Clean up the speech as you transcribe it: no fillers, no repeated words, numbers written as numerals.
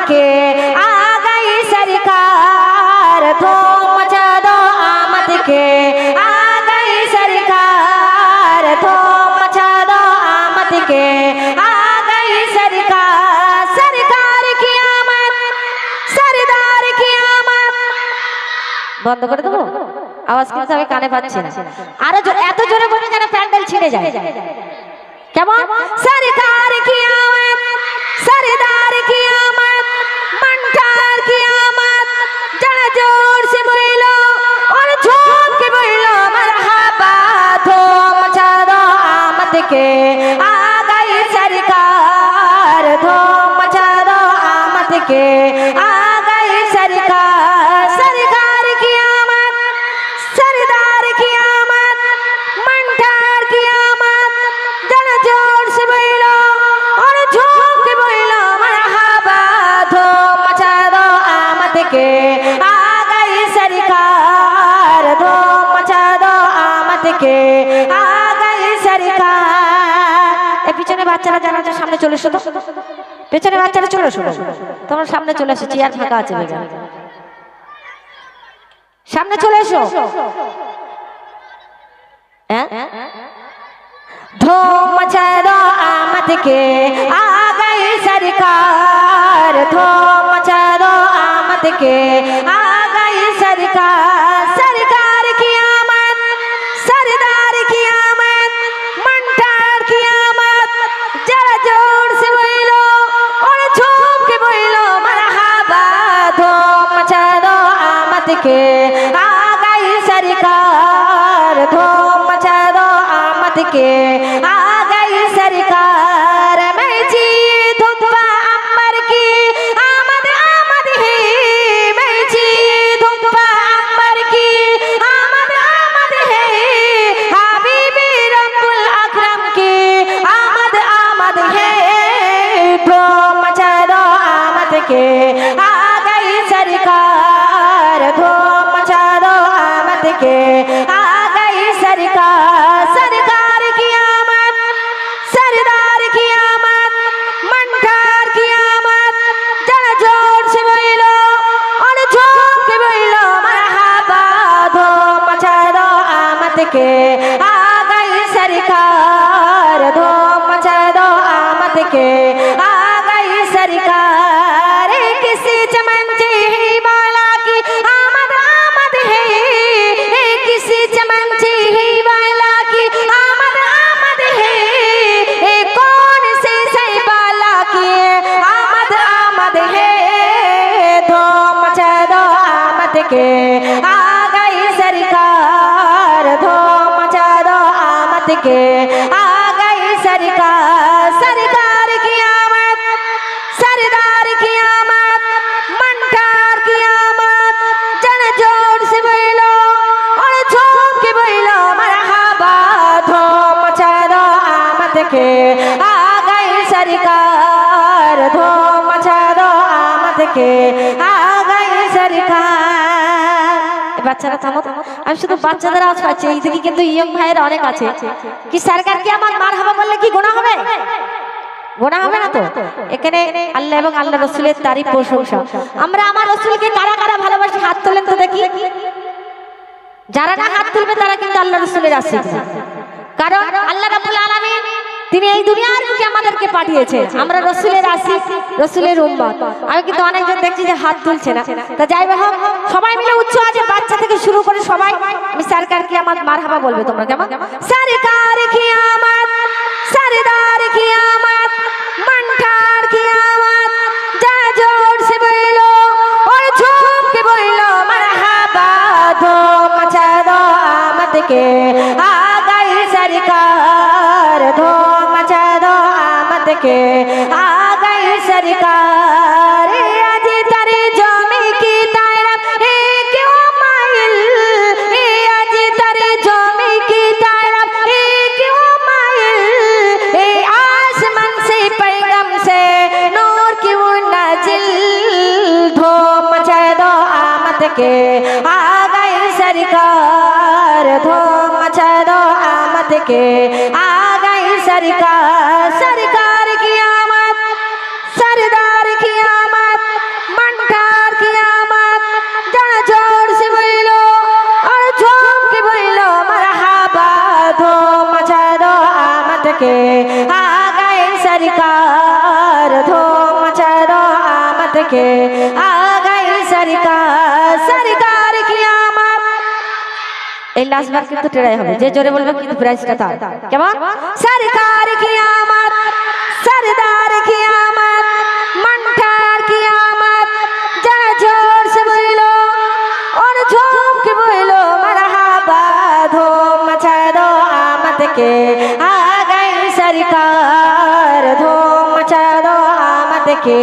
के आ गई सरकार, धूम मचा दो आमद के आ गई सरकार, धूम मचा दो आमद के आ गई सरकार। सरकार की आमद, सरदार की आमद। বন্ধ করে দেবো, আওয়াজ কিন্তু আমি কানে পাচ্ছি না। আরো এত জোরে বলে যেন প্যান্ডেল ছিঁড়ে যায়। কেমন? सरकार की आमद, सरदार की आमद, मंठार की आमद, जरा जोर से बोलो और झूम के बोलो मरहबा, धूम मचा दो आमद के आ गई सरकार, धूम मचा दो आमद के आ गई सरकार। सरकार की आमद, सरदार की आमद, मंठार की आमद, जरा जोर से बोलो और झूम के बोलो मरहबा, धूम मचा दो आमद के आ गई सरकार, धूम मचा दो आमद के आ गई सरकार। ए পিছনে বাচ্চারা যারা আছে সামনে চলে এসো তো, পেছনে বাচ্চারা চলে এসো, তোমরা সামনে চলে এসো, চেয়ার ফাঁকা আছে বেগা, সামনে চলে এসো। धूम मचा दो आमद के आ गई सरकार, धूम मचा दो आमद के आ गई सरकार। सरकार की आमद, सरदार की आमद, मंठार की आमद, जरा जोर से बोलो और झूम के बोलो मरहबा, धूम मचा दो आमद के आ गई सरकार, धूम मचा दो आमद के आ गई सरकार। मैं जी धुप्पा अम्बर की आमद आमद है, मैं जी धुप्पा अम्बर की आमद आमद है, हबीबी रब्बुल अकरम की आमद आमद है, धूम मचा दो आमद के आ गई सरकार, धूम मचा दो आमद के आ गई सरकार। सरकार की आमद, सरदार की आमद, मंठार की आमद, जरा जोर से बोलो और झूम के बोलो मरहबा, धूम मचा दो आमद के आ गई सरकार, धूम मचा दो आमद के आ गई सरकार। किसी चमन से ही बाला की आमद आमद है, किसी चमन से ही बाला की आमद आमद है, कौन से बाला की आमद आमद है, धूम मचा दो आमद के आ गई सरकार, धूम मचा दो आमद के आ गई सरकार। सरकार की आमद, सरदार की आमद, मंठार की आमद, जन जोर से बोलो और झूम के बोलो मरहबा, धूम मचा दो आमद के आ गई सरकार, धूम मचा दो आमद के आ गई सरकार। বাচ্চারা থামো, আমি শুধু বাচ্চাদের আওয়াজ পাচ্ছি, এইদিকে কিন্তু ইয়ং ভাইয়েরা অনেক আছে। কি সরকার কি আমার মারহাবা বললে কি গুনাহ হবে? গুনাহ হবে না তো? এখানে আল্লাহ এবং আল্লাহ রাসূলের তারিফ প্রশংসা। আমরা আমার রাসূলকে কারা কারা ভালোবাসি হাত তোলেন তো দেখি। যারা না হাত তুলবে তারা কিন্তু আল্লাহ রাসূলের আশিক না। কারণ আল্লাহ রাব্বুল আলামিন তিনি এই দুনিয়ার বুকে আমাদেরকে পাঠিয়েছেন, আমরা রাসূলের আশিক, রাসূলের উম্মত। আমি কিন্তু অনেকজন দেখছি যে হাত তুলছে না। তা যাই হোক, সবাই মিলে উচ্চ আওয়াজে বাচ্চা থেকে শুরু করে সবাই আমি সরকার কি আমার মারহাবা বলবে তোমরা, কেমন? সরকার কি আমদ, सरदार की आमद, मंठार की आमद, जरा जोर से बोलो और झूम के बोलो मरहबा, धूम मचा दो आमद के आ गई सरकार, धूम मचा दो आमद के आ गई सरकार। आज तेरी जमी की तरफ क्यों माइल, आज तेरी जमी की तरफ क्यों माइल, आसमान से पैगम से नूर की वो नाजिल, धूम मचा दो आमद के आ गई सरकार, धूम मचा दो आमद के आ गई सरकार। सरकार की आमद, सरदार की आमद, के आ गई सरकार सरकार की आमद এই লাস্ট বার কিন্তু টেরাই হবে যে জোরে বলবে কিন্তু প্রাইসটা তার কেমন सरकार की आमद सरदार की आमद मंठार की आमद जरा जोर से बोलो और झूम के बोलो मरहबा धूम मचा दो आमद के आ गई सरकार धूम मचा दो आमद के